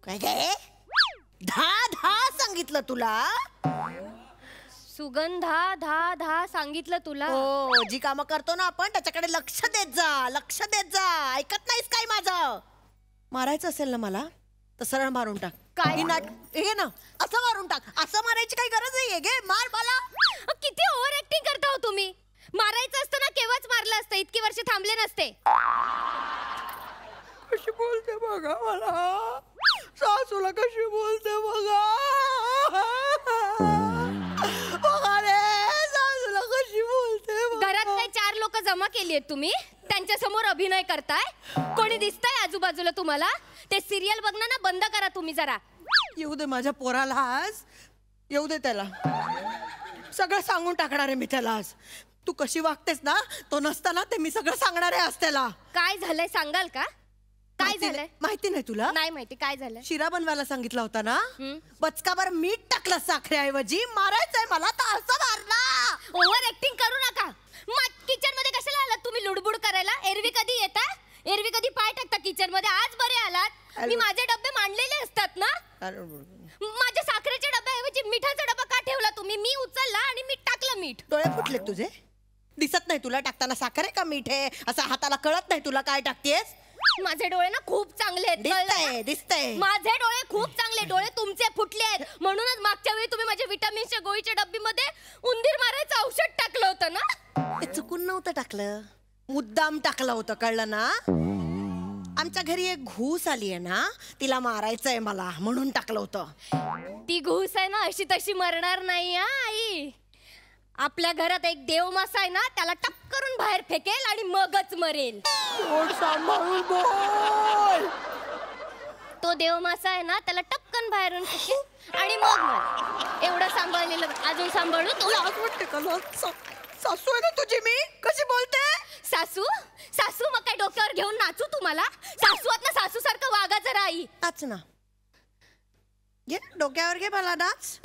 काय काय 10 सांगितलं तुला? सुगंधा 10 सांगितलं तुला. हो, जी कामं करतो ना आपण त्याच्याकडे लक्ष देत जा, लक्ष देत जा. ऐकत नाहीस काय माझं? मारायचं असेल ना मला तर सरळ मारून टाक. काय? हे ना असं मारून टाक. असं मारायची काही गरज नाहीये. घे मार मला. किती ओव्हर ऍक्टिंग करता हो तुम्ही. मारायचं असतं ना केव्हाच मारलं असतं. इतकी वर्ष थांबले नसते. कशी बोलते बघा मला. सासूला कशी बोलते बघा. सासूला कशी बोलते. घरात काही 4 लोक जमा केली आहेत तुम्ही. त्यांच्या समोर अभिनय करताय. कोणी दिसतंय आजूबाजूला तुम्हाला? ते सिरियल बघणं ना बंद करा तुम्ही जरा. येऊ दे माझ्या पोराला आज. येऊ दे त्याला. सगळं सांगून टाकणार आहे मी त्याला आज. तू कशी वागतेस ना तो नसताना ते मी सगळं सांगणार आहे आज त्याला. काय झालंय सांगाल का? काय झालंय? माहिती नाही तुला? नाही माहिती. काय झालं? शिरा बनवायला सांगितला होता ना. बचकावर मीठ टाकलं साखरेऐवजी. मारायचंय मला तर असं मारला. ओव्हर ऍक्टिंग करू नका. किचन मध्ये कशाला आलात तुम्ही लुडबुड करायला? एरवी कधी येता? एरवी कधी पाय टाकता किचन मध्ये? आज बरे आलात. मी माझे डब्बे मांडलेले असतात ना. माझ्या साखरेच्या डब्याऐवजी मिठाचा डबा का ठेवला तुम्ही? मी उचलला आणि मीठ टाकलं. मीठ डोळे फुटले तुझे? दिसत नाही तुला टाकताना साखर आहे का मीठ आहे? असं हाताला कळत नाही तुला काय टाकतेस? माझे डोळे ना खूप चांगले आहेत. दिसतंय दिसतंय. माझे डोळे खूप चांगले. डोळे तुमचे फुटले आहेत. म्हणूनच मागच्या वेळी तुम्ही माझ्या विटामिनच्या गोळीच्या डब्बीमध्ये उंदीर मारायचं औषध टाकलं होतं ना. ते चुकून नव्हतं टाकलं. मुद्दाम टाकलं होतं. कळलं ना? आमच्या घरी एक घूस आली आहे ना. तिला मारायचंय मला म्हणून टाकलं होतं. ती घूस आहे ना अशी तशी मरणार नाही हा आई. आपल्या घरात एक देवमासा आहे ना त्याला टप करून बाहेर फेकेल आणि मगच मरेल. सांभाळून बोल. तो देवमासा आहे ना त्याला टपकन बाहेरून फेकेल आणि मग मरेल. एवढं सांभाळलेलं अजून सांभाळू तुला? वाटते का सासू आहे ना तुझी मी? कशी बोलते? सासू सासू मग काय डोक्यावर घेऊन नाचू तुम्हाला? सासू आत ना सासू सारखं वागा जरा आई. नाच ना. घे डोक्यावर घे मला नाच.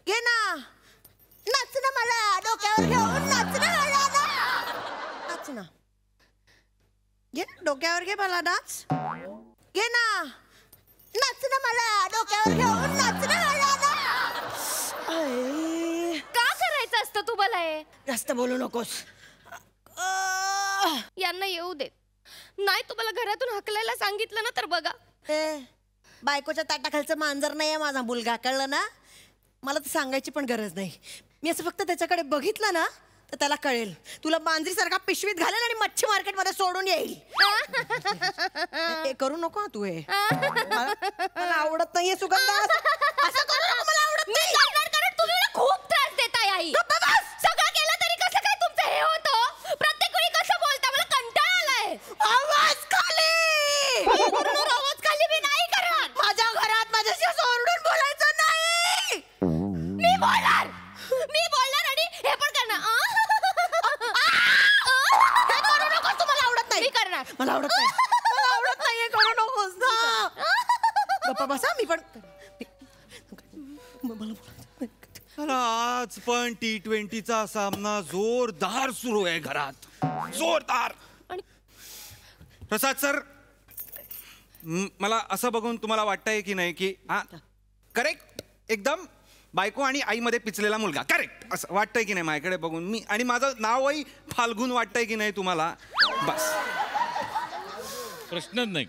घे ना. नाच ना मला डोक्यावर घेऊन. नाच ना मला नाच ना. घे डोक्यावर घे मला नाच. घे ना. नाच ना मला डोक्यावर घेऊन. नाच ना मला नाच. का करायचं असतं तुम्हाला हे? जास्त बोलू नकोस. यांना येऊ दे. नाही तुम्हाला घरातून हकलायला सांगितलं ना तर बघा. बायकोच्या ताटाखालचं मांजर नाहीये माझा मुलगा. कळलं ना? मला तर सांगायची पण गरज नाही. मी असं फक्त त्याच्याकडे बघितलं ना तर त्याला कळेल. तुला मांजरीसारखा पिशवीत घालेल आणि मच्छी मार्केटमध्ये सोडून येईल. हे करू नको तू. हे मला आवडत नाहीये सुगंधा. असं करू नको. मला आवडत नाही. तुम्ही मला खूप त्रास देताय आई. सगळं केलं तरी कसं काय तुमचं हे होतं? प्रत्येक वेळी कसं बोलता? मला कंटाळा आलाय. आवाज खाली. आवाज खाली मी नाही करत. माझ्या घरात माझ्याशी ओरडून बोलायचं नाही. मी बोलणार आणि हे पण करणार. हे करू नकोस. तुम्हाला आवडत नाही. मी करणार. मला आवडत नाही. मला आवडत नाहीये. करू नकोस ना. गप्पा बसा. मी पण आज पण T20चा सामना जोरदार सुरू आहे घरात. जोरदार. प्रसाद सर मला असं बघून तुम्हाला वाटतंय की नाही की करेक्ट एकदम बायको आणि आईमध्ये पिचलेला मुलगा करेक्ट असं वाटतंय की नाही माझ्याकडे बघून? मी आणि माझं नावही फाल्गुन वाटतंय की नाही तुम्हाला? बस प्रश्नच नाही.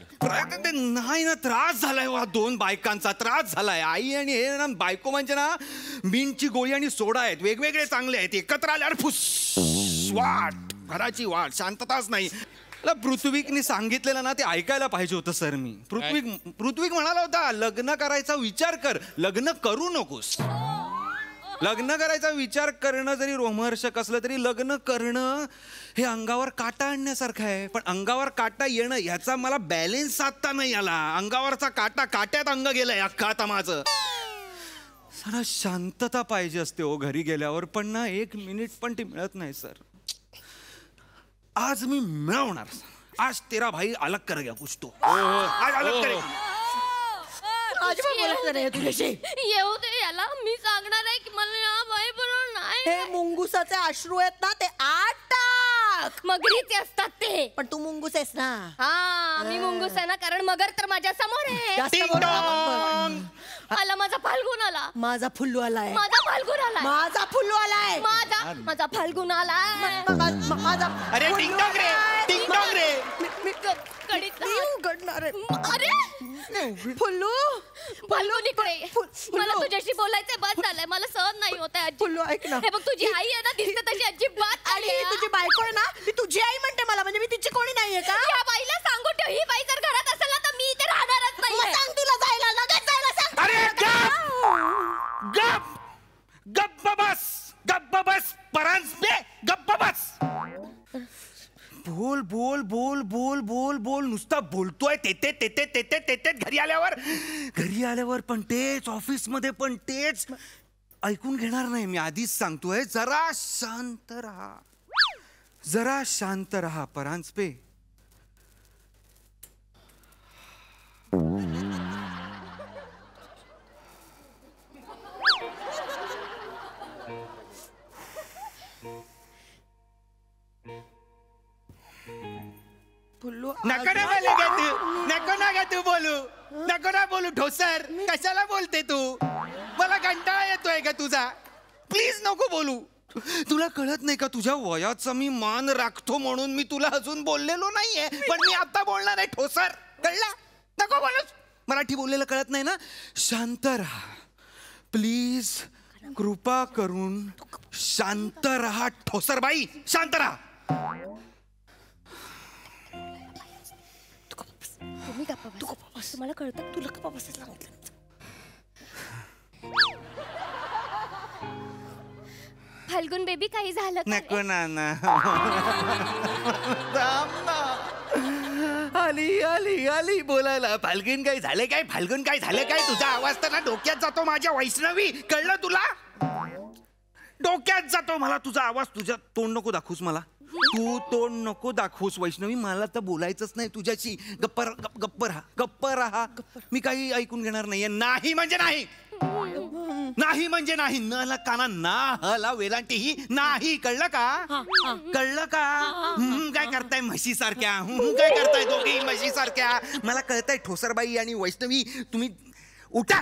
नाही ना. त्रास झालाय वा. 2 बायकांचा त्रास झालाय. आई आणि हे ना बायको म्हणजे ना मीनची गोळी आणि सोडा आहेत. वेगवेगळे चांगले आहेत. एकत्र आल्यावर फुस वाट. घराची वाट. शांतताच नाही. पृथ्वीकनी सांगितलेलं ना ते ऐकायला पाहिजे होतं सर. मी पृथ्वीक म्हणाला होता लग्न करायचा विचार कर. लग्न करू नकोस. लग्न करायचा विचार करणं जरी रोमहर्षक असलं तरी लग्न करणं हे अंगावर काटा आणण्यासारखं आहे. पण अंगावर काटा येणं ह्याचा मला बॅलेन्स साधता नाही आला. अंगावरचा काटा काट्यात अंग गेलंय अख्खा आता माझं. जरा शांतता पाहिजे असते हो घरी गेल्यावर. पण ना 1 मिनिट पण ती मिळत नाही सर. आज मी मिळवणार. आज तेरा भाई अलग कर गया कुछ तो. आज अलग करेगा. अजिबात बोलायचं नाही तुझ्याशी. येऊ दे याला. मी सांगणार आहे की मला या बाई बरोबर नाही. हे मुंगुसाचे अश्रू आहेत ना ते 8 टाक. बघ. मगरीचे असतात ते. पण तू मुंगूस आहेस ना. हा मी मुंगूस आहे ना, कारण मगर तर माझ्या समोर आहे. जास्त टिंग बोलू टॉंग. नको. आला माझा फाल्गुन आला. माझा फुल्लू आलाय. माझा फाल्गुन आला. माझा फुल्लू आलाय. माझा फाल्गुन आला. माझा अरे फुल्लू टिंग टॉंग रे, आलाय. टिंग टॉंग रे. कडीत मी उघडणार आहे. अरे फुल्लू फाल्गुन इकडे. फुल्लू. मला तुझ्याशी बोलायचंय, बस झालंय. मला सहन नाही होत आहे. फुल्लू ऐक ना. हे बघ तुझी आई आहे ना, दिसते तशी अजिबात आणि नाहीये. तुझी बायको आहे ना, ती तुझी आई म्हणते मला, म्हणजे मी तिची कोणी नाहीये का? या बाईला सांगू ठेव, ही बाई जर घरात असेल ना तर मी इथे राहणारच मग नाहीये. सांग तिला जायला, लगेच जायला सांग. अरे गप गप बस, गप्प बस परांजपे, गप्प बस. बोल बोल बोल बोल बोल बोल नुसता बोलतोय. तेते घरी आल्यावर पण तेच, ऑफिस मध्ये पण तेच. ऐकून घेणार नाही मी, आधीच सांगतोय. जरा शांत राहा, जरा शांत राहा परांजपे. फुल्लू नको ना बोलू का तू, नको ना का तू बोलू, नको ना बोलू. ठोसर कशाला बोलते तू? मला कंटाळा येतोय का तुझा? प्लीज नको बोलू. तुला कळत नाही का, तुझ्या वयाचा मी मान राखतो म्हणून मी तुला अजून बोललेलो नाहीये, पण मी आता बोलणार आहे. ठोसर कळला? नको बोलूस. मराठी बोललेलं कळत नाही ना. शांत राहा प्लीज, कृपा करून शांत राहा. ठोसर बाई शांत राहा. तुम्ही गप्पा बसा. तुम्हाला कळतं? तुला गप्पा बसायला सांगितलं. फाल्गुन बेबी काही झालं का रे? नको ना. आली आली आली बोलायला. फाल्गुन काय झाले काय? फाल्गुन काय झालं काय? तुझा आवाज तर ना डोक्यात जातो माझ्या वैष्णवी, कळलं तुला? डोक्यात जातो मला तुझा आवाज. तुझ्या तोंड नको दाखवूस मला, तू तोंड नको दाखवूस वैष्णवी. मला तर बोलायचंच नाही तुझ्याशी. गप्प राहा, गप्प राहा. मी काही ऐकून घेणार नाहीये. नाही म्हणजे नाही, नाही म्हणजे नाही. न ला काना ना, हला वेलांटी ही नाही. कळलं का? कळलं का? काय करताय म्हशी सारख्या? काय करताय दोघी म्हशी सारख्या? मला कळतंय ठोसरबाई आणि वैष्णवी, तुम्ही उठा.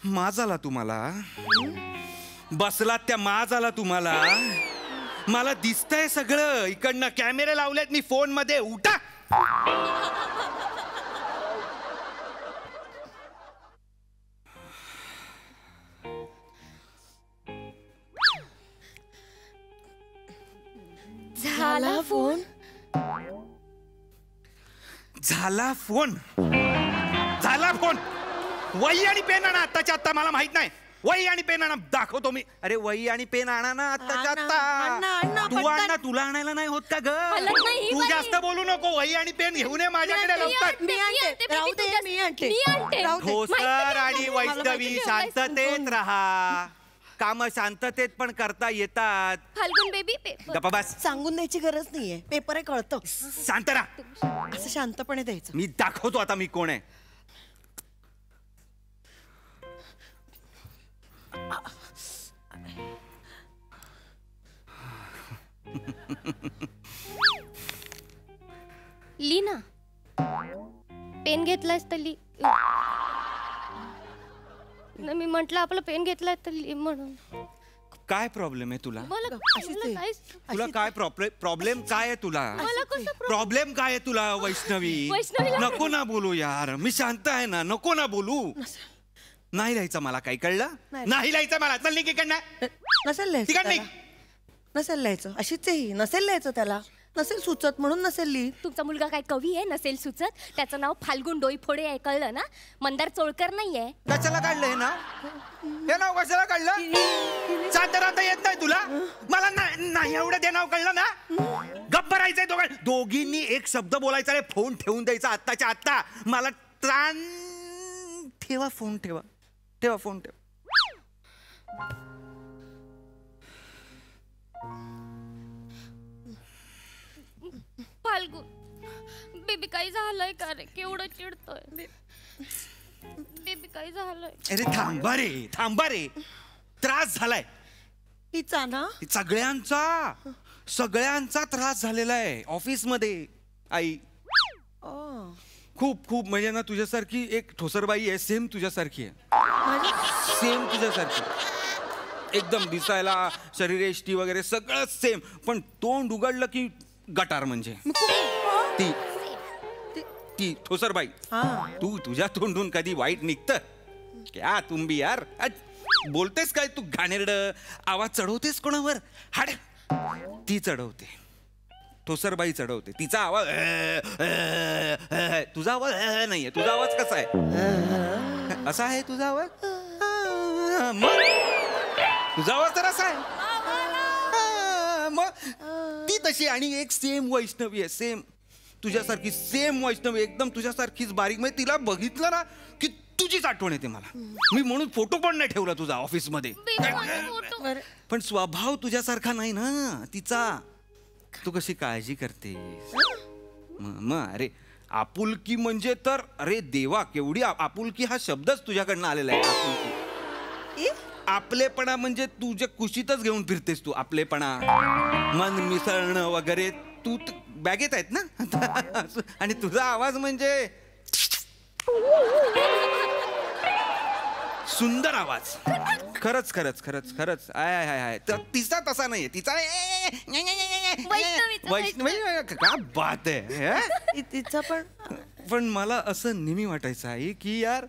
माज आला तुम्हाला, बसलात त्या माज आला तुम्हाला. मला दिसतंय सगळं, इकडनं कॅमेरे लावलेत मी फोन मध्ये. उठा. झाला फोन. झाला फोन, झाला फोन. वही आणि पेन आणा आत्ताच्या आत्ता. मला माहित नाही, वही आणि पेन आणा, दाखवतो मी. अरे वही आणि पेन आणा ना आत्ताच्या आणा, आणा, आत्ता. तू आण ना, तुला आणायला नाही होत का ग? हलत नाही ही तू बाई. जास्त बोलू नको. वही आणि पेन घेऊन ये माझ्याकडे लवकर. मी आणते. राहू दे, मी आणते. राहू दे. ठोसर आणि मला वैष्णवी माहिती शांततेत राहा. काम शांततेत पण करता येतात. फाल्गुन बेबी गप्पा बस, सांगून द्यायची गरज नाहीये, पेपर आहे कळतं. शांत राहा. असं शांतपणे द्यायचं. मी दाखवतो आता मी कोण आहे. ली ना, पेन घेतलायस तर ली. मी म्हंटल आपलं पेन घेतलाय तर ली म्हणून. काय प्रॉब्लेम आहे तुला? मला अशीच मला आहे. काहीच- तुला काय प्रॉब्लेम काय आहे तुला? मला कसं प्रॉब्लेम काय आहे तुला वैष्णवी? वैष्णवीला- नको ना बोलू यार, मी शांत आहे ना. नको ना बोलू. नाही लिहायचं मला, काही कळलं? नाही. नाही लिहायचं मला. चल निघ इकडनं. नसेल लिहायचं तिकडं त्याला. नसेल लिहायचं, अशीच आहे ही. नसेल लिहायचं त्याला, नसेल सुचत म्हणून नसेल लिहित. तुमचा मुलगा काय कवी आहे नसेल सुचत? त्याचं नाव फाल्गुन डोईफोडे आहे, कळलं ना? मंदार चोळकर नाहीये. कशाला काढलं हे ना? हे नाव कशाला काढलं? शांत राहता येत नाही तुला? मला नाही एवढं ते नाव कळलं ना? गप्प राहायचंय दोघींनी एक शब्द बोलायचा रे. फोन ठेवून द्यायचा आत्ताच्या आत्ता. मला त्राण. ठेवा फोन, ठेवा ठेवा फोन ठेवा. फाल्गुन बेबी काही झालंय का रे? केवढं चिडतोय बेबी? काही झालंय? अरे थांबा रे त्रास झालाय हिचा ना? सगळ्यांचा त्रास झालेला आहे ऑफिस मध्ये आई. खूप खूप म्हणजे ना तुझ्यासारखी एक ठोसरबाई आहे सेम तुझ्यासारखी आहे. सेम तुझ्यासारखी एकदम दिसायला शरीरेष्टी वगैरे सगळं सेम पण तोंड उघडलं की गटार म्हणजे ती ठोसरबाई. तुझ्या तोंडून कधी वाईट निघतं क्या तुम्ही यार? बोलतेस काय तू घाणेरड? आवाज चढवतेस कोणावर? हाड ती चढवते ठोसरबाई चढवते तिचा आवाज. तुझा आवाज नाहीये. तुझा आवाज कसा आहे? असा आहे तुझा आवाज? मग तुझा आवाज तर असा आहे. मग ती तशी आणि एक सेम वैष्णवी आहे सेम तुझ्यासारखी सेम वैष्णवी एकदम तुझ्यासारखीच बारीक. म्हणजे तिला बघितलं ना की तुझीच आठवण येते मला. मी म्हणून फोटो पण नाही ठेवला तुझा ऑफिस मध्ये. पण स्वभाव तुझ्यासारखा नाही ना तिचा. तू कशी काळजी करतेस? मग अरे आपुलकी म्हणजे तर अरे देवा केवढी आपुलकी हा शब्दच तुझ्याकडनं आलेला आहे. आपुलकी आपलेपणा म्हणजे तुझ्या कुशीतच घेऊन फिरतेस तू. आपलेपणा मन मिसळणं वगैरे तू बॅगेत आहेत ना. आणि तुझा आवाज म्हणजे सुंदर आवाज. खरंच खरंच खरंच खरंच आय तिचा तसा नाहीये. तिचा का बात आहे तिचा पण मला असं नेहमी वाटायचं आहे की यार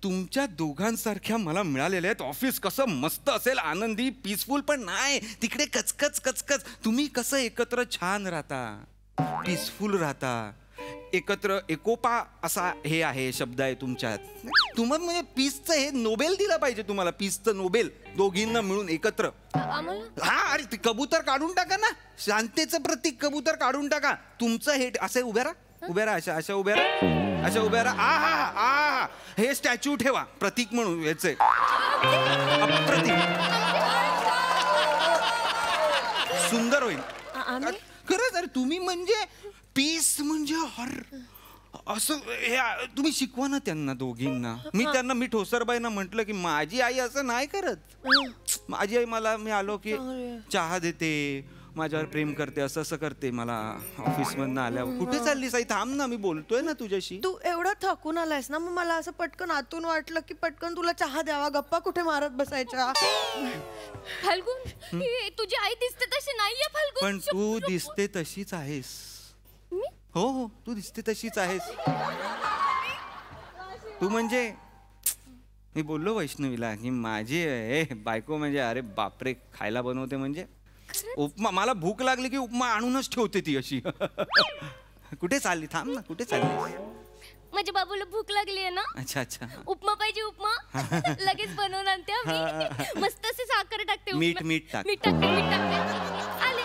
तुमच्या दोघांसारख्या मला मिळालेल्या आहेत. ऑफिस कसं मस्त असेल आनंदी पीसफुल पण नाही तिकडे कचकच कचकच. तुम्ही कसं एकत्र छान राहता पीसफुल राहता एकत्र. एकोपा असा हे आहे शब्द आहे तुमच्यात. तुम्हाला म्हणजे पीसचं हे नोबेल दिलं पाहिजे तुम्हाला. पीसचं नोबेल दोघींना मिळून एकत्र. हा अरे ते कबूतर काढून टाका ना. शांततेचं प्रतीक कबूतर काढून टाका. तुमचं हे असे उभ्या राहा अशा उभ्या राहा. हे स्टॅच्यू ठेवा प्रतीक म्हणून याचे अप्रतिम सुंदर होईल खरंच. अरे तुम्ही म्हणजे पीस म्हणजे हर असं हे तुम्ही शिकवा ना त्यांना दोघींना. मी ठोसरबाईंना म्हटलं की माझी आई असं नाही करत. माझी आई मला मी आलो की चहा देते माझ्यावर प्रेम करते असं असं करते. मला ऑफिस मधनं आल्यावर कुठे चाललीस आई? थांब ना मी बोलतोय ना तुझ्याशी. तू एवढा थकून आलायस ना मग मला असं पटकन आतून वाटलं की पटकन तुला चहा द्यावा. गप्पा कुठे मारत बसायच्या. फाल्गुन तुझी आई दिसते तशी नाहीये फाल्गुन. पण तू दिसते तशीच आहेस. हो तू दिसते तशीच आहेस. तू म्हणजे मी बोललो वैष्णवीला की माझी बायको म्हणजे अरे बापरे खायला बनवते म्हणजे उपमा. मला भूक लागली की उपमा आणूनच ठेवते ती अशी. कुठे चालली? थांब ना कुठे चालली? माझ्या बाबूला भूक लागली आहे ना. अच्छा उपमा पाहिजे उपमा. लगेच बनवून आणते मी. मस्त असे साखर टाकते. मीठ टाकते. आले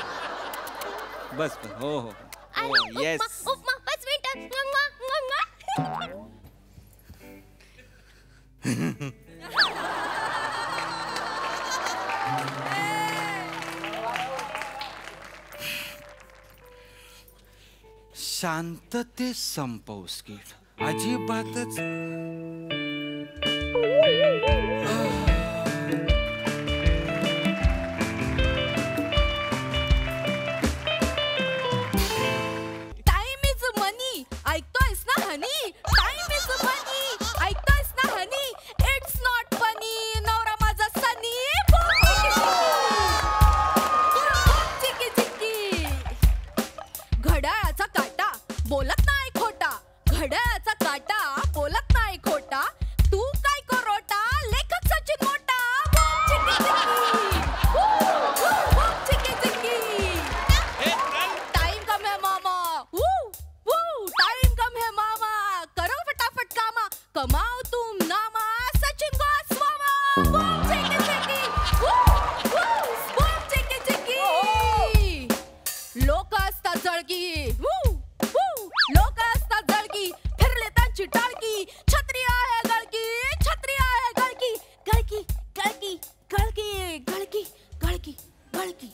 बस हो येस. उपमा 5 मिनिटात. शांतते संपवस कीड अजिबातच. टाइम इज मनी. ऐकतोयस ना हनी? टाइम इज मनी. ऐकतोयस ना हनी? It's not funny. नवरा माझा सनी. चिकी चिकी. घड्याळाचा काटा बोलत नाही खोटा. घड्याळाचा काटा बोलत नाही खोटा. तू काय करोटा लेखक सचिन मोठा. चिकी चिकी. टाइम कम है मामा. टाइम कम है मामा. करो फटाफट कामा. कमाओ तुम नामा. सचिन गोस्वामा. चिकी चिकी. चिकी चिकी. लोक असतात जळकी. लोक असतात जळकी. फिरले त्यांची टाळकी. छत्री आहे गळकी. छत्री आहे गळकी. गळकी गळकी गळकी गळकी गळकी गळकी.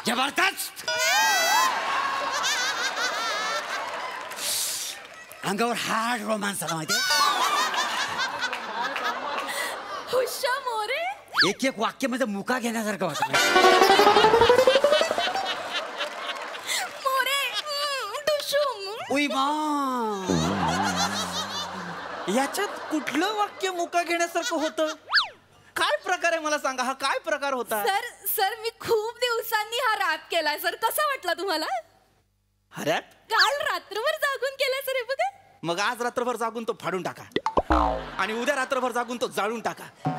जबरदस्त. अंगावर हार्ड रोमांस आला माहिती. हुश्शा मोरे. एक एक वाक्य माझं मुका घेण्यासारखं होतं. मोरे टुशुम. उई मा. याच्यात कुठलं वाक्य मुका घेण्यासारखं होतं? काय प्रकार आहे मला सांगा, हा काय प्रकार होता? सर सर मी खूप दिवसांनी हा रॅप केलाय सर. कसा वाटला तुम्हाला? अरे काल रात्रभर जागून केलाय सर. हे बघा. मग आज रात्रभर जागून तो फाडून टाका आणि उद्या रात्रभर जागून तो जाळून टाका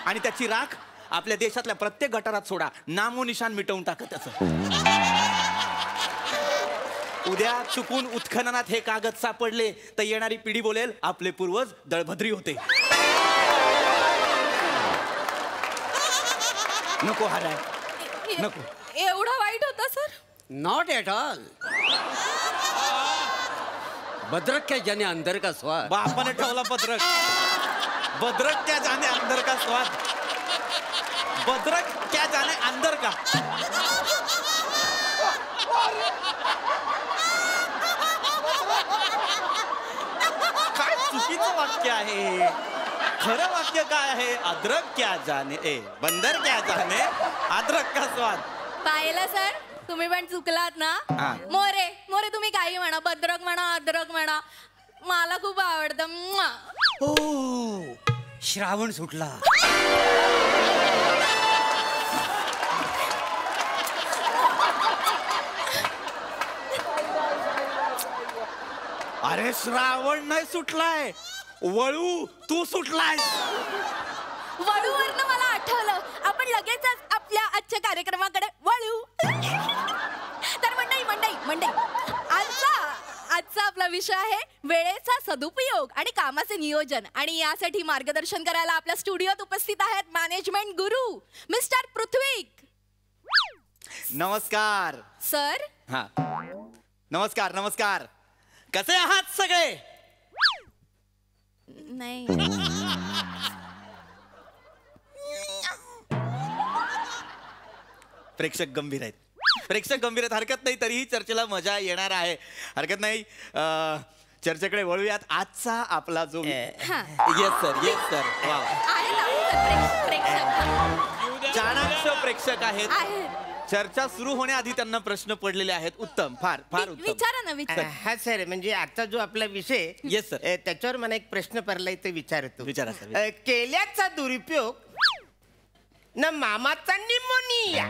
आणि त्याची राख आपल्या देशातल्या प्रत्येक गटारात सोडा. नामोनिशान मिटवून टाका त्याचं. उद्या चुकून उत्खननात हे कागद सापडले तर येणारी पिढी बोलेल आपले पूर्वज दळभद्री होते. नको हाराय, नको. एवढा वाईट होता सर? Not at all. बद्रक क्या जाने अंदर का स्वाद. बापाने ठेवला बद्रक. बद्रक क्या जाने अंदर का स्वाद. बद्रक क्या जाने अंदर का. काय चुकीचं वाक्य आहे. खरं वाक्य काय आहे? अद्रक क्या जाने बंदर क्या जाने अद्रक का स्वाद. पाहिलं सर, तुम्ही पण चुकलात ना. हा. मोरे मोरे तुम्ही काही म्हणा, बद्रक म्हणा, अद्रक म्हणा, मला खूप आवडतं. म्वा. ओ श्रावण सुटला. अरे श्रावण नाही सुटलाय, वळू तू सुटलाय. वळूवरनं मला आठवलं, आपण लगेचच आपल्या आजच्या कार्यक्रमाकडे वळू. तर मंडळी मंडळी मंडळी आजचा आपला विषय आहे वेळेचा सदुपयोग आणि कामाचे नियोजन. आणि यासाठी मार्गदर्शन करायला आपल्या स्टुडिओत उपस्थित आहेत मॅनेजमेंट गुरु मिस्टर पृथ्वीक. नमस्कार सर. हा नमस्कार नमस्कार. कसे आहात सगळे? नाही. प्रेक्षक गंभीर आहेत. प्रेक्षक गंभीर आहेत. हरकत नाही, तरीही चर्चेला मजा येणार आहे. हरकत नाही. चर्चेकडे वळूयात. आजचा आपला जो हा. Yes sir yes sir. वा आहे ना सर, प्रेक्षक चाणाक्ष प्रेक्षक आहेत. आहे. चर्चा सुरू होण्याआधी त्यांना प्रश्न पडलेले आहेत. उत्तम, फार फार उत्तम. विचारा ना विचारा. हा सर, म्हणजे आजचा जो आपला विषय Yes, sir. त्याच्यावर मला एक प्रश्न पडलाय ते विचारतो. विचारा सर. केल्याचा दुरुपयोग ना मामाचा निमोनिया.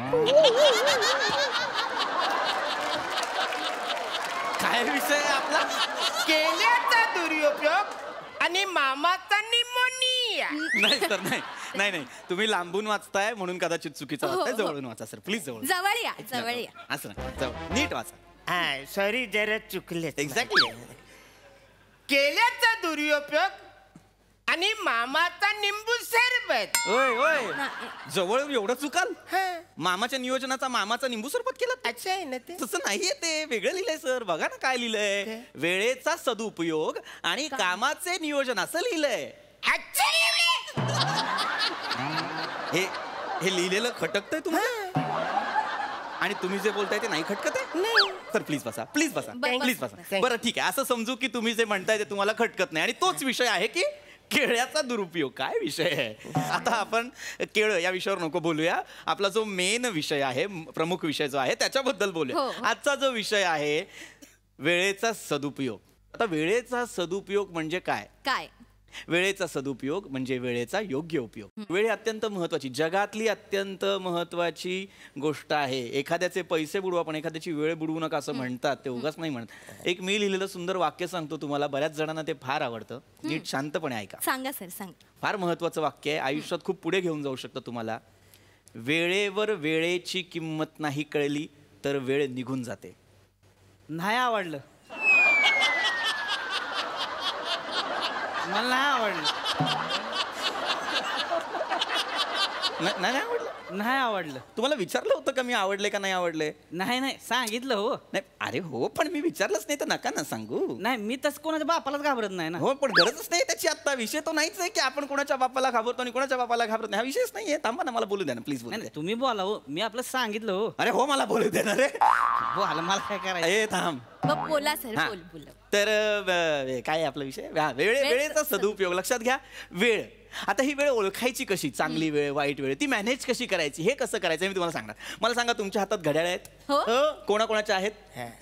काय विषय आहे आपला? केल्याचा दुरुपयोग आणि मामाचा निमोनिया. नाही सर, नाही नाही नाही. तुम्ही लांबून वाचताय म्हणून कदाचित चुकीचं वाचताय. हो, हो. जवळून वाचा सर, प्लीज जवळ. जवळ या जवळ या. असं नाही, जवळ नीट वाचा. हा सॉरी, जरा चुकले. एक्झॅक्टली. केल्याचा दुरुपयोग आणि मामाचा निंबू सरबत. ओय ओय, नाही. जवळ एवढं चुकाल? हा, मामाच्या नियोजनाचा मामाचा निंबू सरबत केलं? अच्छा आहे ना ते. तसं नाहीये ते, वेगळं लिहिलंय सर. बघा ना काय लिहिलंय. वेळेचा सदुपयोग आणि कामाचे नियोजन असं लिहिलंय. अच्छा एवढे? हे हे लिहिलेलं खटकतंय तुम्हाला? आणि तुम्ही जे बोलताय ते नाही खटकत आहे? नाही. सर प्लीज बसा, प्लीज बसा, बरं, प्लीज बरं. बसा. बरं ठीक आहे, असं समजू की तुम्ही जे म्हणताय ते तुम्हाला खटकत नाही आणि तोच विषय आहे की केळ्याचा दुरुपयोग. काय विषय आहे? आता आपण केळं या विषयावर नको बोलूया. आपला जो मेन विषय आहे, प्रमुख विषय जो आहे त्याच्याबद्दल बोलूया. हो. आजचा जो विषय आहे वेळेचा सदुपयोग. आता वेळेचा सदुपयोग म्हणजे काय? काय? वेळेचा सदुपयोग म्हणजे वेळेचा योग्य उपयोग. वेळ ही अत्यंत महत्वाची, जगातली अत्यंत महत्वाची गोष्ट आहे. एखाद्याचे पैसे बुडवा पण एखाद्याची वेळ बुडवू नका असं म्हणतात. ते उगाच नाही म्हणत. एक मी लिहिलेलं सुंदर वाक्य सांगतो तुम्हाला. बऱ्याच जणांना ते फार आवडतं. नीट शांतपणे ऐका. सांगा सर सांग. फार महत्वाचं वाक्य आहे. आयुष्यात खूप पुढे घेऊन जाऊ शकतं तुम्हाला. वेळेवर वेळेची किंमत नाही कळली तर वेळ निघून जाते. नाही आवडलं. मला नाही आवडलं. नाही आवडलं. नाही आवडलं. तुम्हाला विचारलं होतं का मी आवडले का नाही आवडले? नाही सांगितलं हो. नाही अरे हो, पण मी विचारलंच नाही तर नका ना सांगू. नाही मी तसं कोणाच्या बापालाच घाबरत नाही ना. हो पण गरजच नाही त्याची. आता विषय तो नाहीच आहे की आपण कोणाच्या बापाला घाबरतो आणि कोणाच्या बापाला घाबरत नाही. हा विषयच नाहीये. थांबा ना, मला बोलू द्या ना प्लीज. बोलू नाही द्या. नाही, तुम्ही बोला हो. मी आपलं सांगितलं हो. अरे हो, मला बोलू द्या ना रे. बोला, मला काय करायचं. ए थांब. मग बोला सर, हा. बोला. तर काय आहे आपला विषय? वेळेचा सदुपयोग. लक्षात घ्या, वेळ. आता ही वेळ ओळखायची कशी? चांगली वेळ, वाईट वेळ, ती मॅनेज कशी करायची, हे कसं करायचं मी तुम्हाला सांगणार. मला सांगा, तुमच्या हातात घड्याळ आहेत? हो. कोणाकोणाच्या आहेत?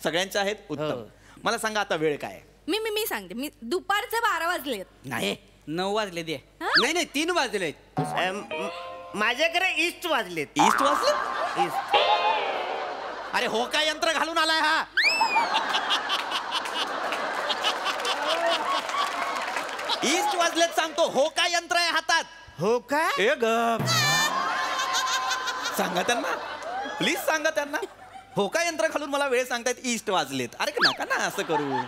सगळ्यांच्या आहेत. उत्तम. मला सांगा आता वेळ काय आहे? मी सांगते. मी दुपारचे 12 वाजले. नाही 9 वाजले दे. नाही 3 वाजले. माझ्याकडे ईस्ट वाजलेत. ईस्ट वाजले? ईस्ट. अरे हो, काय यंत्र घालून आलाय हा? ईस्ट वाजलेत सांगतो. हो काय यंत्र आहे हातात? हो का? ए गप. सांगा त्यांना, प्लीज सांगा त्यांना. हो काय यंत्र घालून मला वेळ सांगतायत ईस्ट वाजलेत. अरे नका ना असं करू.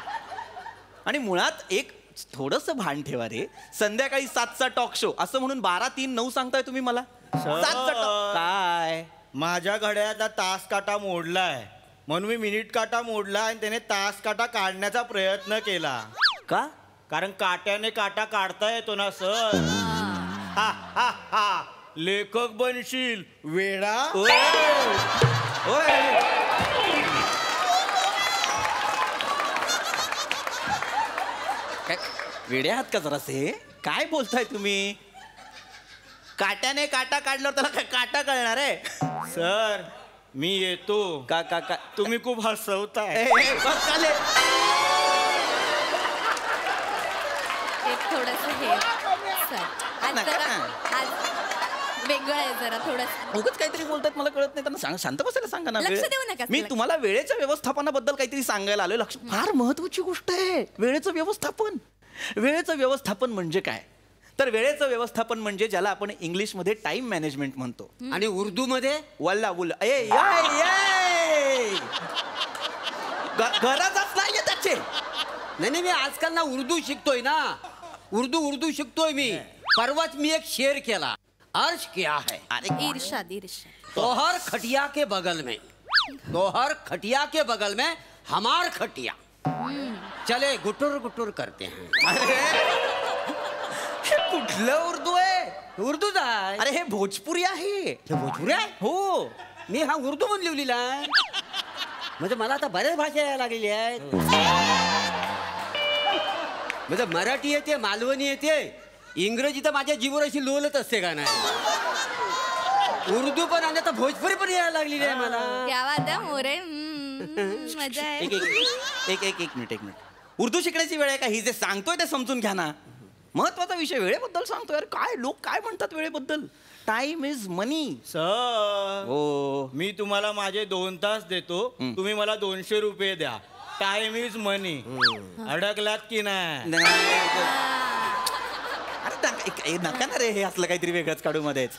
आणि मुळात एक थोडस भान ठेवा रे. संध्याकाळी 7चा टॉक शो असं म्हणून 12, 3, 9 सांगताय तुम्ही मला. 7चा काय? माझ्या घड्याचा तास काटा मोडलाय म्हणून मी मिनिट काटा मोडला आणि त्याने तास काटा काढण्याचा प्रयत्न केला. का? कारण काट्याने काटा काढता येतो ना सर. हा हा हा, लेखक बनशील वेडा. काय वेडे आहात का जरासे? काय बोलताय तुम्ही? काट्याने काटा काढल्यावर त्याला काय काटा कळणार आहे? सर मी येतो. का का का तुम्ही खूप हसवताय. बस चालेल. एक थोडस हे सर, आज नका जरा ना. आज वेगळं आहे जरा थोडस. उगाच काहीतरी बोलतात, मला कळत नाही. त्यांना सांग, शांत बसायला सांगा ना. लक्ष देऊ नका. मी तुम्हाला वेळेच्या व्यवस्थापनाबद्दल काहीतरी सांगायला आलोय. लक्ष, फार महत्वाची गोष्ट आहे वेळेचं व्यवस्थापन. वेळेचं व्यवस्थापन म्हणजे काय? तर वेळेचं व्यवस्थापन म्हणजे ज्याला आपण इंग्लिशमध्ये टाइम मॅनेजमेंट म्हणतो. आणि उर्दू मध्ये वल्ला बुल गरजच नाहीये त्याचे. नाही मी आजकाल ना उर्दू शिकतोय ना. उर्दू शिकतोय मी. परवाच मी एक शेर केला. अर्ज किया है, अरे ईर्षाद. तोहर खटिया के बगल में, तोहर खटिया के बगल में हमार खटिया, चले गुटुर गुटुर करते हैं. अरे हे कुठलं उर्दू आहे? उर्दूच आहे. अरे हे भोजपुरी आहे. हे भोजपुरी आहे? हो. मी हा उर्दू म्हणून लिहिलेला आहे. म्हणजे मला आता बऱ्याच भाषा यायला लागलेल्या आहेत. म्हणजे मराठी येते, मालवणी येते, इंग्रजी तर माझ्या जीवर अशी लोलत असते का नाही. उर्दू पण आणि आता भोजपुरी पण यायला लागलेली आहे मला. क्या बात आहे मोरे. मजा आहे. एक मिनिट. उर्दू शिकण्याची वेळ आहे का ही? जे सांगतोय ते समजून घ्या ना. महत्वाचा विषय वेळेबद्दल सांगतोय. अरे काय लोक काय म्हणतात वेळेबद्दल? Time is money. सर हो, मी तुम्हाला माझे 2 तास देतो. तुम्ही मला 200 रुपये द्या. टाइम इज मनी. अडकलात की नाही? अरे नका ना रे, हे असलं काहीतरी वेगळंच काढू मध्येच.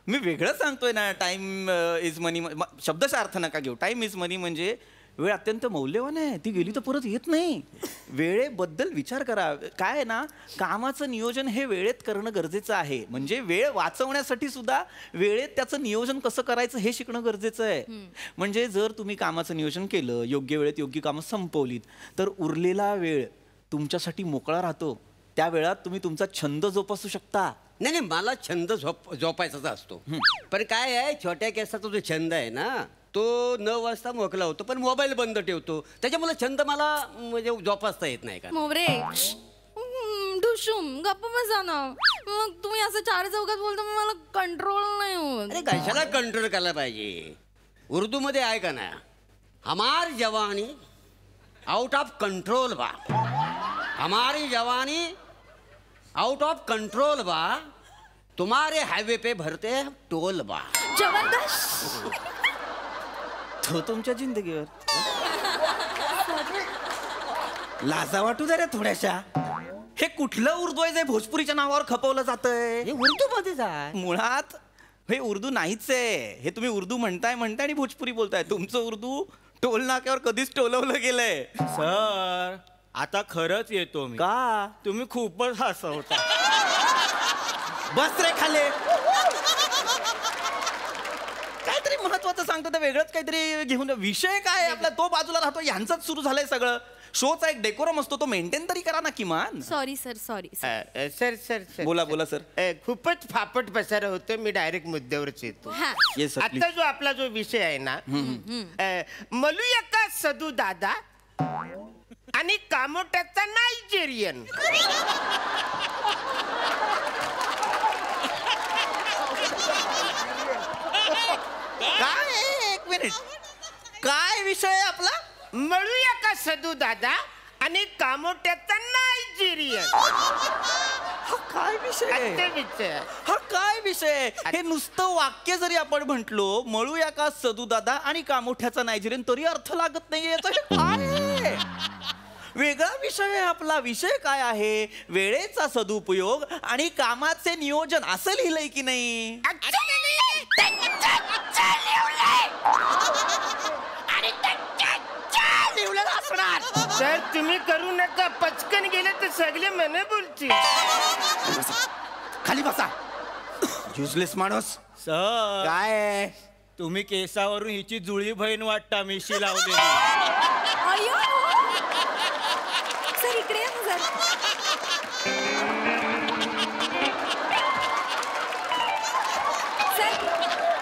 मी वेगळं सांगतोय ना. टाइम इज मनी शब्दचा अर्थ नका घेऊ. टाइम इज मनी म्हणजे वेळ अत्यंत मौल्यवान आहे. ती गेली तर परत येत नाही. वेळेबद्दल विचार करा. काय आहे ना, कामाचं नियोजन हे वेळेत करणं गरजेचं आहे. म्हणजे वेळ वाचवण्यासाठी सुद्धा वेळेत त्याचं नियोजन कसं करायचं हे शिकणं गरजेचं आहे. म्हणजे जर तुम्ही कामाचं नियोजन केलं, योग्य वेळेत योग्य कामं संपवलीत, तर उरलेला वेळ तुमच्यासाठी मोकळा राहतो. त्या वेळात तुम्ही तुमचा छंद जोपासू शकता. नाही मला छंद जोपायचाच असतो. पण काय आहे, छोट्या केसाचा जो छंद आहे ना, तो 9 वाजता मोकला होतो, पण मोबाईल बंद ठेवतो. त्याच्यामुळे छंद मला म्हणजे जोपासता येत नाही का. मोरे ढुशुम गप्प बसा ना. मग तुम्ही असं 4 चौकात बोलतो, मग मला कंट्रोल नाही होत. अरे कशाला कंट्रोल करायला पाहिजे? उर्दू मध्ये आहे का ना, हमार जवानी आउट ऑफ कंट्रोल बा, हमारी जवानी आउट ऑफ कंट्रोल बा, तुम्हारे हाईवे पे भरते टोल बा. जबरदस्त. तो तुमच्या जिंदगीवर लाजा वाटू दे रे थोड्याशा. हे कुठलं उर्दू आहे जे भोजपुरीच्या नावावर खपवलं जातंय? हे उर्दू मध्येच आहे. मुळात हे उर्दू नाहीच आहे. हे तुम्ही उर्दू म्हणताय आणि भोजपुरी बोलताय. तुमचं उर्दू टोल नाक्यावर कधीच टोलवलं गेलंय. सर आता खरंच येतो मी. का? तुम्ही खूपच हसवता. बस रे खाले. कामाचं सांगतो तर वेगळंच काहीतरी घेऊन विषय काय आहे आपला, तो बाजूला राहतो, ह्यांचंच सुरू झालंय सगळं. शोचा एक डेकोरम असतो, तो मेंटेन तरी करा ना किमान. Sorry sir. Sir sir sir बोला बोला सर. खूपच फापट पसारा होतो, मी डायरेक्ट मुद्द्यावरच येतो. येस सर आता जो आपला जो विषय आहे ना, मलूया का सदू दादा आणि कामोट्याचा नायजेरियन. काय एक मिनिट, काय विषय आहे आपला? मळूया का सदू दादा आणि कामोट्याचा नायजेरियन. हा काय विषय आहे? ते विषय हा काय विषय आहे? हे नुसतं वाक्य जरी आपण म्हंटलो, मळूया का सदू दादा आणि कामोठ्याचा नायजेरियन, तरी अर्थ लागत नाहीये. याचा हे काय आहे? वेगळा विषय आहे आपला. विषय काय आहे? वेळेचा सदुपयोग आणि कामाचे नियोजन, असं लिहिलंय की नाही? सर तुम्ही करू नका, पचकन गेले तर सगळे मने बोलतील. खाली बसा. युजलेस माणूस. सर काय आहे? तुम्ही केसावरून हिची जुळी बहीण वाटता, मिशी लावलेली. सर इकडे या ना सर.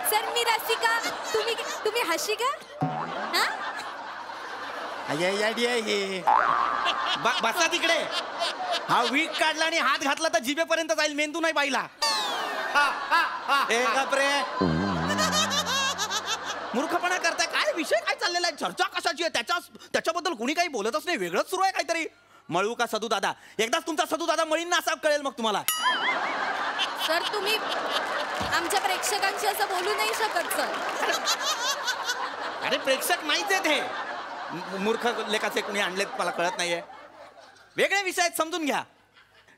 सर मी रसिका, तुम्ही हशिका. बसा तिकडे. हा वीक काढला आणि हात घातला तर जिभेपर्यंत जाईल, मेंदू नाही पाहिला. मूर्खपणा करताय. काय विषय काय चाललेला आहे? चर्चा कशाची आहे? त्याच्याबद्दल कोणी काही बोलतच नाही, वेगळंच सुरू आहे काहीतरी. मळू का सदू दादा? एकदाच तुमचा सदू दादा मळींना असा कळेल मग तुम्हाला. सर तुम्ही आमच्या प्रेक्षकांशी असं बोलू नाही शकत सर. अरे प्रेक्षक नाहीच आहेत हे. मूर्ख लेखाचे कुणी आणलेत मला कळत नाहीये. वेगळे विषय आहेत, समजून घ्या.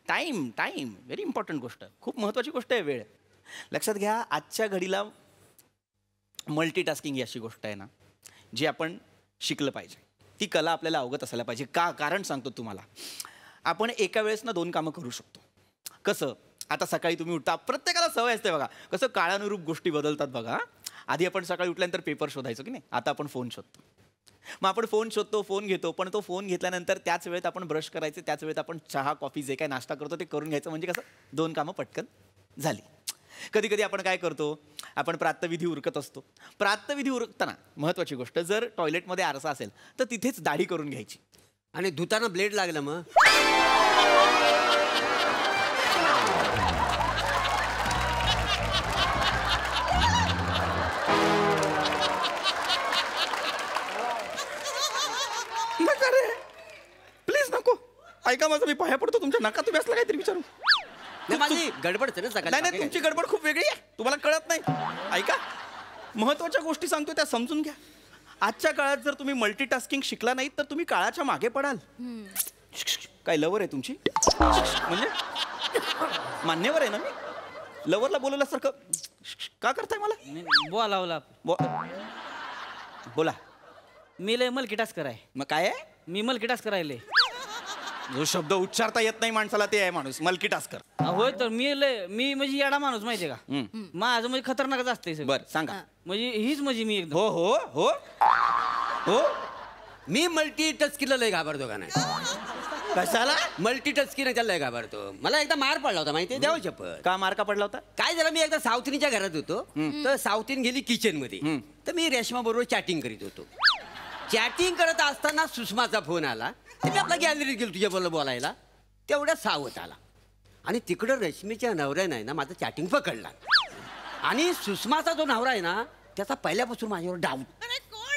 टाइम व्हेरी इम्पॉर्टंट गोष्ट, खूप महत्वाची गोष्ट आहे वेळ. लक्षात घ्या, आजच्या घडीला मल्टीटास्किंग ही अशी गोष्ट आहे ना, जी आपण शिकलं पाहिजे. ती कला आपल्याला अवगत असायला पाहिजे. कारण सांगतो तुम्हाला, आपण एका वेळेस ना 2 कामं करू शकतो. कसं? आता सकाळी तुम्ही उठता, प्रत्येकाला सवय असते बघा, कसं काळानुरूप गोष्टी बदलतात बघा. आधी आपण सकाळी उठल्यानंतर पेपर शोधायचो की नाही, आता आपण फोन शोधतो. मग आपण फोन शोधतो, फोन घेतो, पण तो फोन घेतल्यानंतर त्याच वेळेत आपण ब्रश करायचे, त्याच वेळेत आपण चहा कॉफी जे काय नाश्ता करतो ते करून घ्यायचं. म्हणजे कसं 2 कामं पटकन झाली. कधी कधी आपण काय करतो, आपण प्रातःविधी उरकत असतो. प्रातःविधी उरकताना महत्वाची गोष्ट, जर टॉयलेटमध्ये आरसा असेल तर तिथेच दाढी करून घ्यायची. आणि धुताना ब्लेड लागला मग प्लीज नको ऐका माझं, मी पाया पडतो तुमच्या. नका तुम्ही असलं काहीतरी विचारू. माझी गडबड ना सकाळी. नाही तुमची गडबड खूप वेगळी आहे, तुम्हाला कळत नाही. ऐका, महत्वाच्या गोष्टी सांगतो त्या समजून घ्या. आजच्या काळात जर तुम्ही मल्टीटास्किंग शिकला नाही तर तुम्ही काळाच्या मागे पडाल. काय लवर आहे तुमची? म्हणजे मान्यवर आहे ना मी? लवरला बोलवल्यासारखं का करताय मला? बोलावला. बोला. मी लय मल्टीटास्कर आहे. मग काय आहे? मी मल्टीटास्कर राहिले. जो शब्द उच्चारता येत नाही माणसाला ते आहे माणूस मल्टीटास्कर. होय तर मी म्हणजे येडा माणूस माहितीये का? माझं म्हणजे खतरनाकच असते. बरं सांगा. म्हणजे हीच म्हणजे मी एकदम. हो हो हो हो. मी मल्टी टचकीला लय घाबरतो का नाही? कशाला? मल्टी टचकीने त्याला लय घाबरतो. मला एकदा मार पडला होता माहितीये, देवा शपथ. का मार का पडला होता? काय झालं, मी एकदा सावतीनीच्या घरात होतो, तर सावतीन गेली किचन मध्ये, तर मी रेशमा बरोबर चॅटिंग करीत होतो. चॅटिंग करत असताना सुषमाचा फोन आला. मी आपला गॅलरीत गेलो तुझ्याबरोबर बोलायला. तेवढ्या सावत आला आणि तिकडं रश्मीच्या नवऱ्यानं आहे ना माझं चॅटिंग पकडला. आणि सुषमाचा जो नवरा आहे ना त्याचा पहिल्यापासून माझ्यावर डाऊट.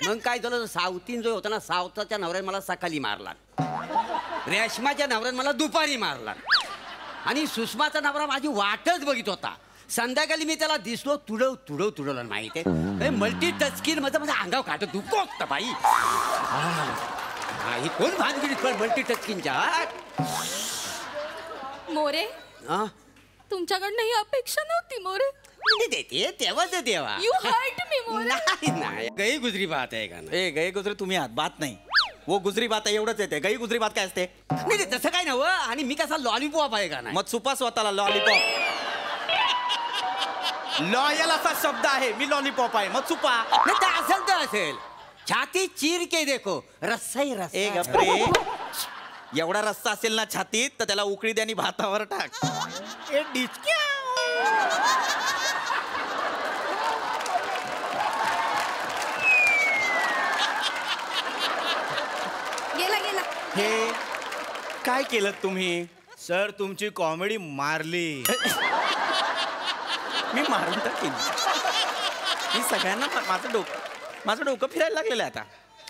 मग काय झालं, सावतीन जो होता ना, सावताच्या नवऱ्याने मला सकाळी मारला, रेशमाच्या नवऱ्याने मला दुपारी मारला, आणि सुषमाचा नवरा माझी वाटच बघित होता. संध्याकाळी मी त्याला दिसलो, तुडवलं माहिती आहे. मल्टी टचकीन माझं अंगावर काढत दुखो होतं बाई. ही कोण भानगडी मल्टी टचकीनच्या? मोरे, तुमच्याकडनं ही अपेक्षा नव्हती मोरे. देते तेव्हा ते देवा. You hurt me More. नाही गई गुजरी बात आहे का? ए गई गुजरी तुम्ही आहात, बात नाही. वो गुजरी बात आहे एवढंच येते. गई गुजरी बात काय असते? नाही तसं काय नव्हतं. आणि मी कसा लॉलीपॉप आहे का नाही? मग सुपा स्वतःला लॉलीपॉप. लॉयल असा शब्द आहे, मी लॉलीपॉप आहे, मग चुपा. नाही तर असेल तर असेल. छाती चीर के देखो, रस्सा ही रस्सा. ए गप्रे, एवढा रस्सा असेल ना छातीत तर त्याला उकळी द्या आणि भातावर टाक. ए डिचक्या. गेला गेला. हे काय केलं तुम्ही? सर तुमची कॉमेडी मारली. मी मारून टाकेन. मी सगळ्यांना माझं डोकं फिरायला लागलेलं आहे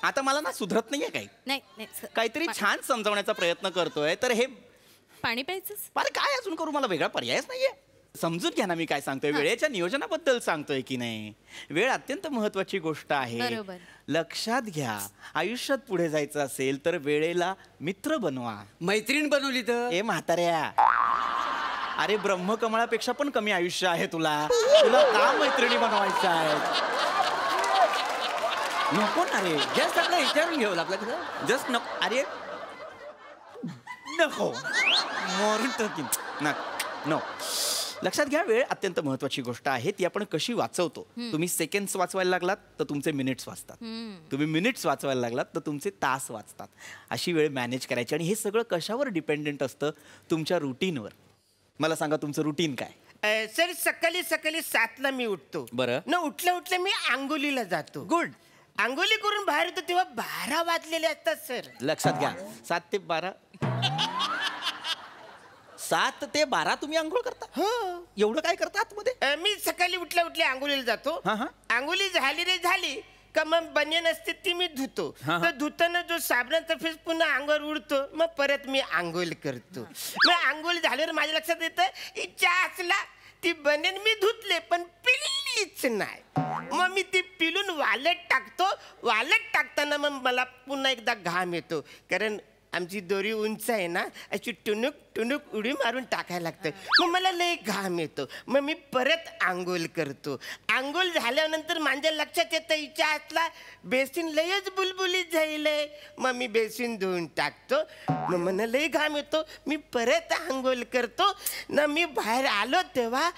आता मला ना सुधरत नाहीये काही. नाही नाही सर. काहीतरी छान समजावण्याचा प्रयत्न करतोय तर हे पाणी प्यायचं. मला काय अजून करू, मला वेगळा पर्यायच नाहीये. समजून घ्या ना मी काय सांगतोय. वेळेच्या नियोजनाबद्दल सांगतोय की नाही. वेळ अत्यंत महत्वाची गोष्ट आहे. बरोबर. लक्षात घ्या, आयुष्यात पुढे जायचं असेल तर वेळेला मित्र बनवा. मैत्रीण बनवली तर ए म्हाताऱ्या, अरे ब्रह्मकमळापेक्षा पण कमी आयुष्य आहे तुला का मैत्रिणी बनवायच्या आहेत? नको ना रे. जस्ट आपलं विचारून घेऊ लागलं. जस्ट नको. अरे नको, मरून टाकीन. नो. लक्षात घ्या, वेळ अत्यंत महत्वाची गोष्ट आहे. ती आपण कशी वाचवतो. तुम्ही सेकंड्स वाचवायला लागलात तर तुमचे मिनिट्स वाचतात. तुम्ही मिनिट्स वाचवायला लागलात तर तुमचे तास वाचतात. अशी वेळ मॅनेज करायची. आणि हे सगळं कशावर डिपेंडेंट असतं? तुमच्या रुटीनवर. मला सांगा तुमचं रुटीन काय? सर सकाळी 7ला मी उठतो. बरं. न उठल्या मी आंघोलीला जातो. गुड. आंघोली करून बाहेर येतो तेव्हा 12 वाजलेले असतात सर. लक्षात घ्या, 7 ते 12. 7 ते 12 तुम्ही आंघोळ करता? हो. एवढं काय करता आतमध्ये? मी सकाळी उठल्या आंघोलीला जातो. आंघोली झाली का मग बनियन असते ती मी धुतो. तर धुताना जो साबणाचा फेस पुन्हा अंगावर उडतो मग परत मी आंघोळ करतो. मग आंघोळ झाल्यावर माझ्या लक्षात येतं इच्छा असला ती बनियन मी धुतले पण पिलीच नाही. मग मी ती पिलून वालत टाकतो. वालत टाकताना मग मला पुन्हा एकदा घाम येतो. कारण आमची दोरी उंच आहे ना, अशी टुनुक टुनुक उडी मारून टाकायला लागतं. मग मला लय घाम येतो. मग मी परत आंघोळ करतो. आंघोळ झाल्यानंतर माझ्या लक्षात येतं इच्छा असला बेसिन लयच बुलबुलीत झालंय. मग मी बेसिन धुवून टाकतो. मग मला लय घाम येतो. मी परत आंघोळ करतो ना. मी बाहेर आलो तेव्हा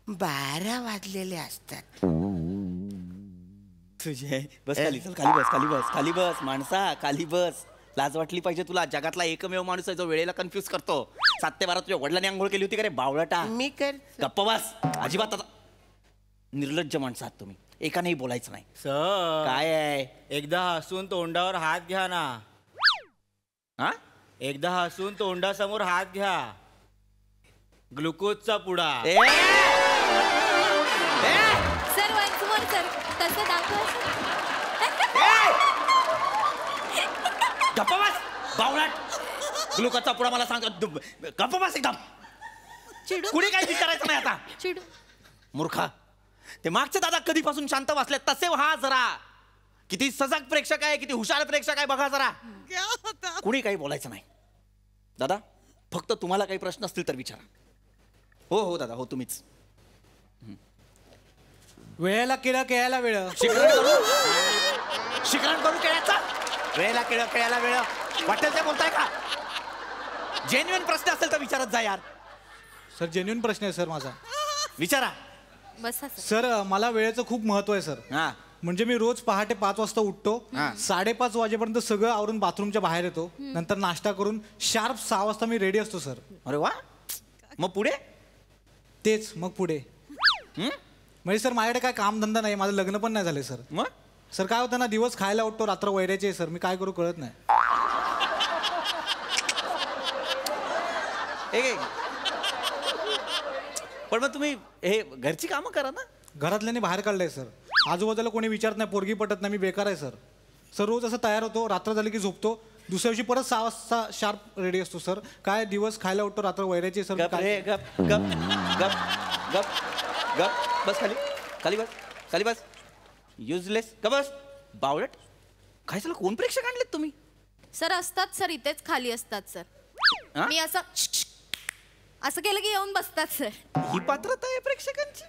12 वाजलेले असतात. तुझे बस खाली, चल खाली बस, खाली बस, खाली बस माणसा, खाली बस. लाज वाटली पाहिजे तुला. जगातला एकमेव माणूस आहे जो वेळेला कन्फ्युज करतो. 7 ते 12 तुझ्या वडिलांनी आंघोळ केली होती का रे बावळटा? मी कर गप्प बस. अजिबात आता निर्लज्ज माणसं आहात तुम्ही. एकानेही बोलायचं नाही. सर काय आहे? एकदा हसून तोंडावर हात घ्या ना. हा? एकदा हसून तोंडासमोर हात घ्या. ग्लुकोजचा पुडा. Sir once more sir. तसं दाखवा. गप्प बस बावळट. ग्लुकोजचा पुडा मला सांगतो. गप्प बस एकदम. चिडू. कुणी काही विचारायचं नाही आता. चिडू. मूर्खा. ते मागचे दादा कधीपासून शांत बसले तसे हा जरा. किती सजग प्रेक्षक आहे, किती हुशार प्रेक्षक आहे बघा जरा. कुणी काही बोलायचं नाही. दादा फक्त तुम्हाला काही प्रश्न असतील तर विचारा. हो दादा, हो तुम्हीच. वेळेला केळं केळायला वेळ. शिकरण करू केळ्याचा. वेळेला केळं केळायला वेळ वाटेल ते बोलताय का? जेन्युइन प्रश्न असेल तर विचारत जा यार. सर जेन्युइन प्रश्न आहे सर माझा. विचारा. बसा सर. सर मला वेळेचं खूप महत्व आहे सर. म्हणजे मी रोज पहाटे 5 वाजता उठतो. 5:30 वाजेपर्यंत सगळं आवरून बाथरूमच्या बाहेर येतो. नंतर नाश्ता करून शार्प 6 वाजता मी रेडी असतो सर. अरे वा. मग पुढे? तेच मग पुढे. म्हणजे सर माझ्याकडे काय कामधंदा नाही. माझं लग्न पण नाही झाले सर. मग सर काय होतं ना, दिवस खायला उठतो रात्र वैरायचे आहे सर. मी काय करू कळत नाही. पण मग तुम्ही हे घरची कामं करा ना. घरातल्याने बाहेर काढलंय सर. आजूबाजूला कोणी विचारत नाही, पोरगी पटत नाही, मी बेकार आहे सर. सर रोज असं तयार होतो, रात्र झाली की झोपतो, दुसऱ्या दिवशी परत 6 वाजता शार्प रेडी असतो सर. काय दिवस खायला उठतो रात्र वैरायचे सर. गप रे गप गप गप गप गप. बस खाली, खाली बस, खाली बस. युजलेस. का बस बावळट. काय झालं? कोण प्रेक्षक आणलेत तुम्ही? सर असतात सर, इथेच खाली असतात सर. मी असं केलं की येऊन बसतात सर. ही पात्रता आहे प्रेक्षकांची.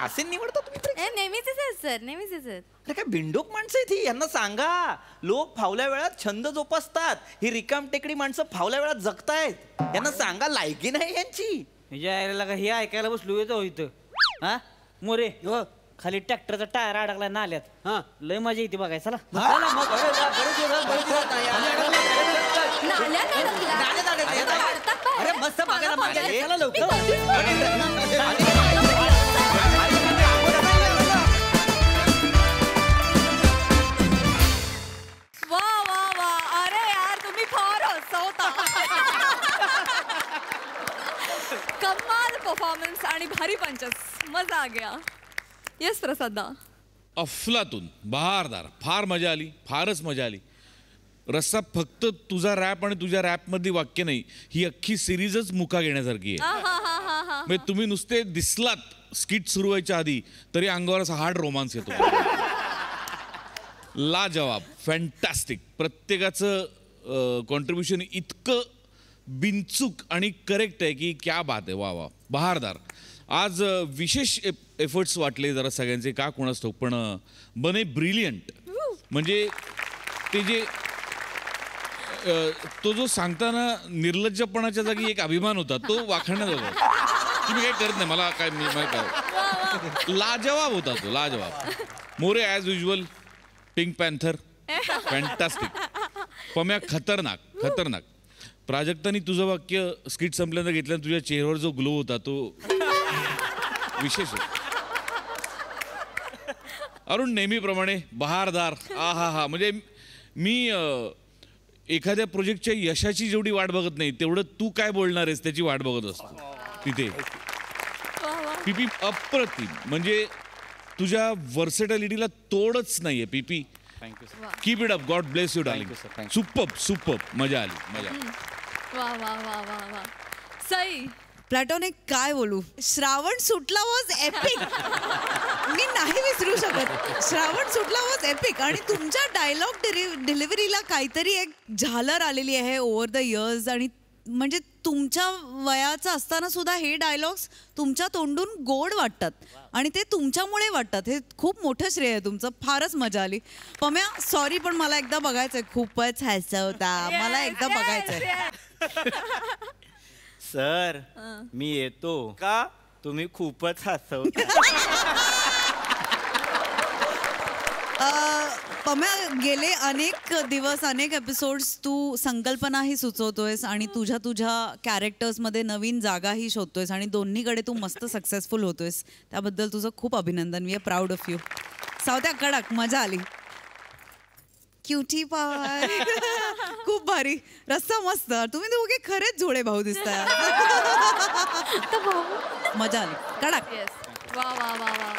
असे निवडता तुम्ही? नेहमीच सर, नेहमीच आहेत. काय बिंडोक माणसं आहेत ही. यांना सांगा लोक फावल्या वेळात छंद जोपासतात. ही रिकाम टेकडी माणसं फावल्या वेळात जगतायत. यांना सांगा लायकी नाही यांची. हे ऐकायला बसलो येतो इथं. हा मोरे खाली ट्रॅक्टरचा टायर अडकला नाल्यात हा लय मजा येते बघायला चला चला मग. अरे, बरेच दिवस, बरेच दिवस नाही. नाल्यात अडकला. काढतात बाहेर. अरे मस्त बघायला मजा येते. चला लवकर. वा वा वा अरे यार तुम्ही फार हसवता. कमाल परफॉर्मन्स आणि भारी पंचस मजा आ गया. येस प्रसादा. अफलातून बहारदार फार मजा आली फारच मजा आली. रस्सा फक्त तुझा रॅप आणि तुझ्या रॅपमधली वाक्य नाही ही अख्खी सिरीजच मुका घेण्यासारखी आहे. म्हणजे तुम्ही नुसते दिसलात स्किट सुरू व्हायच्या आधी तरी अंगावर असा हार्ड रोमांस येतो. लाजवाब फॅन्टॅस्टिक. प्रत्येकाचं कॉन्ट्रीब्युशन इतकं बिनचूक आणि करेक्ट आहे की क्या बात आहे. वा वा बहारदार. आज विशेष एफर्ट्स वाटले जरा सगळ्यांचे का कोणाच ठाऊक पण बने ब्रिलियंट. म्हणजे ते जे तो जो सांगताना निर्लज्जपणाच्या जागी एक अभिमान होता तो वाखाणण्याजोगा. तुम्ही काही करत नाही मला काय काय लाजवाब होता तो लाजवाब. More as usual pink panther fantastic. Pamya खतरनाक खतरनाक. प्राजक्तानी तुझं वाक्य स्किट संपल्यानंतर घेतल्यानंतर तुझ्या चेहऱ्यावर जो ग्लो होता तो विशेष होता. अरुण नेहमीप्रमाणे बहारदार. आ हा हा. म्हणजे मी एखाद्या प्रोजेक्टच्या यशाची जेवढी वाट बघत नाही तेवढं तू काय बोलणार आहेस त्याची वाट बघत असतो तिथे. पीपी अप्रतिम. म्हणजे तुझ्या वर्सेटॅलिटीला तोडच नाहीये पीपी. Thank you keep it up. God bless you darling. Superb superb. मजा आली मजा. वा वा वा वा वा. सई प्लॅटॉनिक काय बोलू. श्रावण सुटला वॉज एपिक. मी नाही विसरू शकत. श्रावण सुटला वॉज एपिक. आणि तुमच्या डायलॉग डिलिव्हरीला काहीतरी एक झालर आलेली आहे ओव्हर द इयर्स. आणि म्हणजे तुमच्या वयाचं असताना सुद्धा हे डायलॉग्स तुमच्या तोंडून गोड वाटतात आणि ते तुमच्यामुळे वाटतात. हे खूप मोठं श्रेय आहे तुमचं. फारच मजा आली. पम्या सॉरी पण मला एकदा बघायचंय. खूपच हसवता. मला एकदा बघायचंय. सर मी येतो का तुम्ही खूपच हसवता. पम्या गेले अनेक दिवस अनेक एपिसोड्स तू संकल्पनाही सुचवतोयस आणि तुझ्या कॅरेक्टर्समध्ये नवीन जागाही शोधतोयस आणि दोन्हीकडे तू मस्त सक्सेसफुल होतोयस. त्याबद्दल तुझं खूप अभिनंदन. We are proud of you. सावत्या कडक मजा आली. क्युटी पाय खूप भारी. रस्सा मस्त. तुम्ही दोघे खरेच जोडे भाऊ दिसताय. मजा आली कडक. वा वा वा वा.